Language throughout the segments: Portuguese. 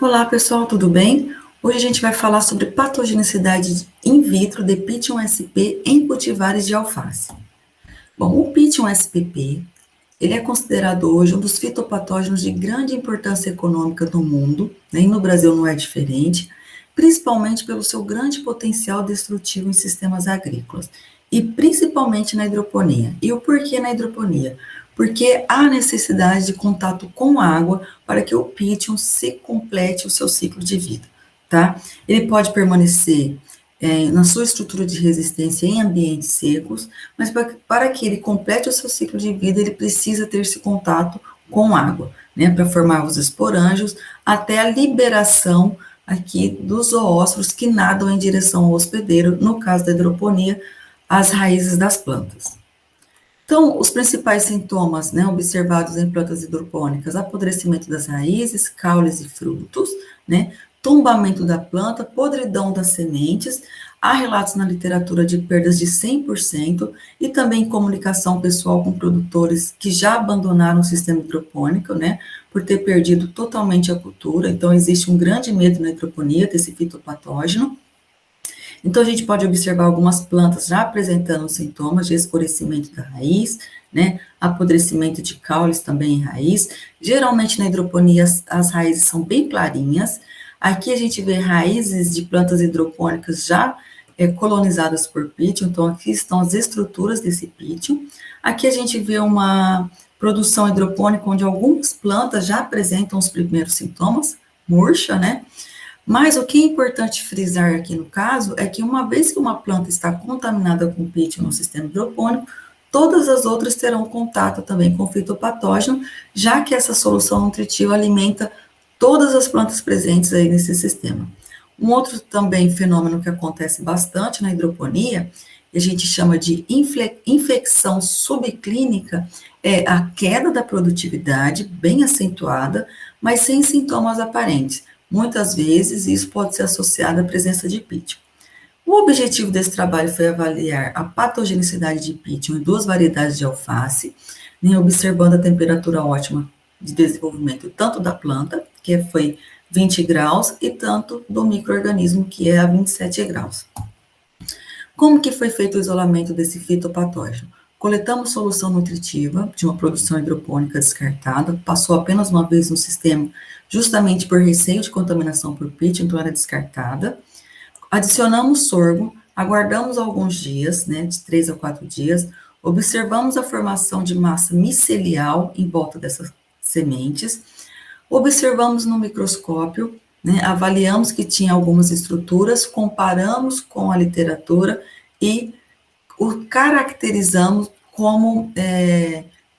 Olá pessoal, tudo bem? Hoje a gente vai falar sobre patogenicidade in vitro de Pithium sp em cultivares de alface. Bom, o Pithium spp, ele é considerado hoje um dos fitopatógenos de grande importância econômica no mundo, né, e no Brasil não é diferente, principalmente pelo seu grande potencial destrutivo em sistemas agrícolas, e principalmente na hidroponia. E o porquê na hidroponia? Porque há necessidade de contato com água para que o Pithium se complete o seu ciclo de vida, tá? Ele pode permanecer na sua estrutura de resistência em ambientes secos, mas para que ele complete o seu ciclo de vida, ele precisa ter esse contato com água, né, para formar os esporângios, até a liberação aqui dos zoósporos que nadam em direção ao hospedeiro, no caso da hidroponia, as raízes das plantas. Então, os principais sintomas, né, observados em plantas hidropônicas: apodrecimento das raízes, caules e frutos, né, tombamento da planta, podridão das sementes. Há relatos na literatura de perdas de 100% e também comunicação pessoal com produtores que já abandonaram o sistema hidropônico, né, por ter perdido totalmente a cultura. Então, existe um grande medo na hidroponia desse fitopatógeno. Então, a gente pode observar algumas plantas já apresentando sintomas de escurecimento da raiz, né, apodrecimento de caules também em raiz. Geralmente, na hidroponia, as raízes são bem clarinhas. Aqui a gente vê raízes de plantas hidropônicas já colonizadas por Pithium, então aqui estão as estruturas desse Pithium. Aqui a gente vê uma produção hidropônica onde algumas plantas já apresentam os primeiros sintomas, murcha, né? Mas o que é importante frisar aqui no caso é que uma vez que uma planta está contaminada com Pithium no sistema hidropônico, todas as outras terão contato também com o fitopatógeno, já que essa solução nutritiva alimenta todas as plantas presentes aí nesse sistema. Um outro também fenômeno que acontece bastante na hidroponia, que a gente chama de infecção subclínica, é a queda da produtividade bem acentuada, mas sem sintomas aparentes. Muitas vezes, isso pode ser associado à presença de Pithium. O objetivo desse trabalho foi avaliar a patogenicidade de Pithium em duas variedades de alface, né, observando a temperatura ótima de desenvolvimento tanto da planta, que foi 20 graus, e tanto do micro-organismo, que é a 27 graus. Como que foi feito o isolamento desse fitopatógeno? Coletamos solução nutritiva de uma produção hidropônica descartada, passou apenas uma vez no sistema, justamente por receio de contaminação por Pithium, então era descartada. Adicionamos sorgo, aguardamos alguns dias, né, de 3 a 4 dias, observamos a formação de massa micelial em volta dessas sementes, observamos no microscópio, né, avaliamos que tinha algumas estruturas, comparamos com a literatura e o caracterizamos como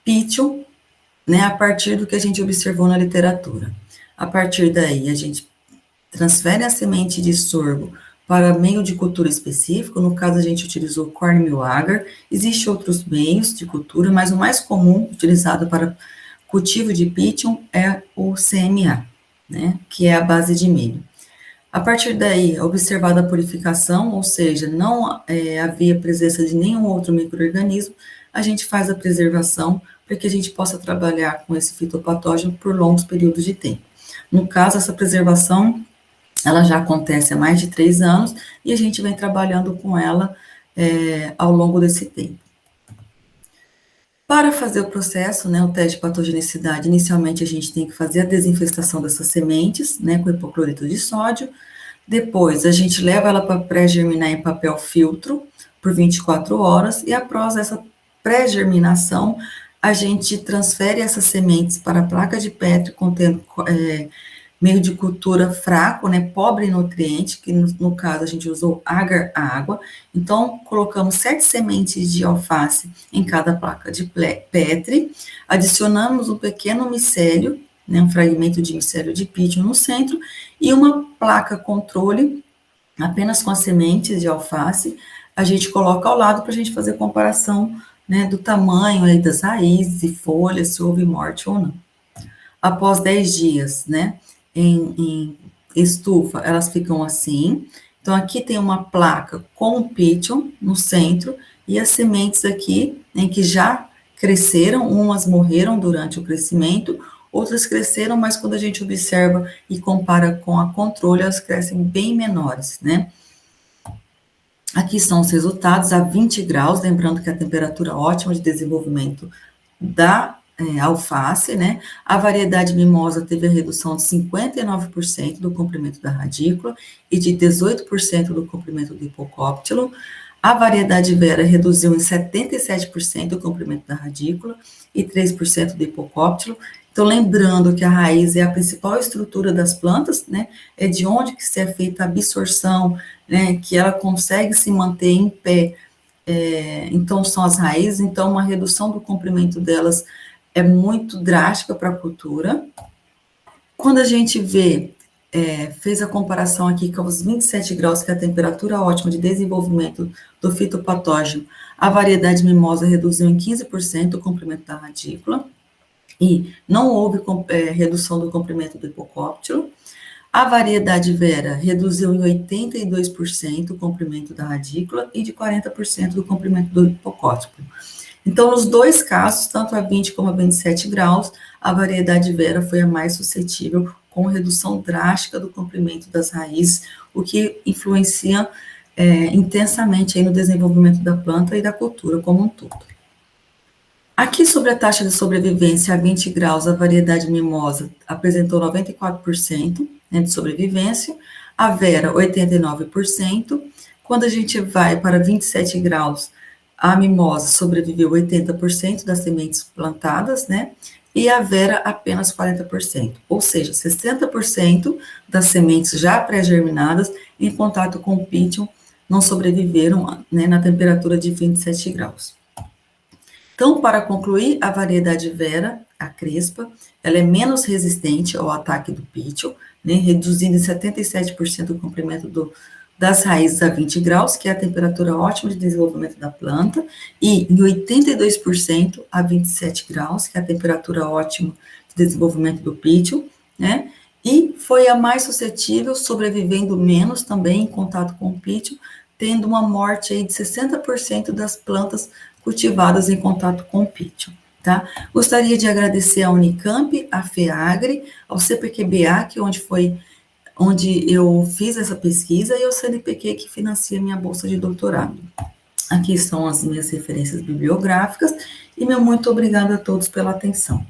Pithium, né, a partir do que a gente observou na literatura. A partir daí, a gente transfere a semente de sorgo para meio de cultura específico, no caso a gente utilizou cornmeal agar, existem outros meios de cultura, mas o mais comum utilizado para cultivo de Pithium é o CMA, né, que é a base de milho. A partir daí, observada a purificação, ou seja, não havia presença de nenhum outro micro-organismo, a gente faz a preservação para que a gente possa trabalhar com esse fitopatógeno por longos períodos de tempo. No caso, essa preservação, ela já acontece há mais de 3 anos e a gente vem trabalhando com ela ao longo desse tempo. Para fazer o processo, né, o teste de patogenicidade, inicialmente a gente tem que fazer a desinfestação dessas sementes, né, com hipoclorito de sódio. Depois, a gente leva ela para pré-germinar em papel filtro por 24 horas e após essa pré-germinação, a gente transfere essas sementes para a placa de Petri contendo meio de cultura fraco, né, pobre em nutrientes, que no caso a gente usou agar-água. Então, colocamos 7 sementes de alface em cada placa de Petri, adicionamos um pequeno micélio, né, um fragmento de micélio de Pithium no centro, e uma placa controle, apenas com as sementes de alface, a gente coloca ao lado para a gente fazer comparação, né, do tamanho aí das raízes e folhas, se houve morte ou não. Após 10 dias, né, em estufa, elas ficam assim. Então, aqui tem uma placa com o Pithium no centro e as sementes aqui, né, que já cresceram, umas morreram durante o crescimento, outras cresceram, mas quando a gente observa e compara com a controle, elas crescem bem menores, né? Aqui são os resultados a 20 graus, lembrando que a temperatura ótima de desenvolvimento da alface, né? A variedade mimosa teve a redução de 59% do comprimento da radícula e de 18% do comprimento do hipocóptilo. A variedade vera reduziu em 77% o comprimento da radícula e 3% do hipocóptilo. Então, lembrando que a raiz é a principal estrutura das plantas, né? É de onde que se é feita a absorção, né? Que ela consegue se manter em pé. Então, são as raízes. Então, uma redução do comprimento delas é muito drástica para a cultura. Quando a gente fez a comparação aqui com os 27 graus, que é a temperatura ótima de desenvolvimento do fitopatógeno, a variedade mimosa reduziu em 15% o comprimento da radícula e não houve redução do comprimento do hipocóptilo. A variedade vera reduziu em 82% o comprimento da radícula e de 40% do comprimento do hipocóptilo. Então, nos dois casos, tanto a 20 como a 27 graus, a variedade vera foi a mais suscetível, com redução drástica do comprimento das raízes, o que influencia intensamente aí no desenvolvimento da planta e da cultura como um todo. Aqui, sobre a taxa de sobrevivência a 20 graus, a variedade mimosa apresentou 94%, né, de sobrevivência, a vera 89%. Quando a gente vai para 27 graus, a mimosa sobreviveu 80% das sementes plantadas, né, e a vera apenas 40%, ou seja, 60% das sementes já pré-germinadas em contato com o pítio não sobreviveram, né, na temperatura de 27 graus. Então, para concluir, a variedade vera, a crespa, ela é menos resistente ao ataque do pítio, né, reduzindo em 77% o comprimento das raízes a 20 graus, que é a temperatura ótima de desenvolvimento da planta, e em 82% a 27 graus, que é a temperatura ótima de desenvolvimento do pítio, né, e foi a mais suscetível, sobrevivendo menos também em contato com o pítio, tendo uma morte aí de 60% das plantas cultivadas em contato com o pítio, tá? Gostaria de agradecer à Unicamp, à FEAGRE, ao CPQBA, onde eu fiz essa pesquisa, e ao CNPq, que financia minha bolsa de doutorado. Aqui estão as minhas referências bibliográficas, e meu muito obrigada a todos pela atenção.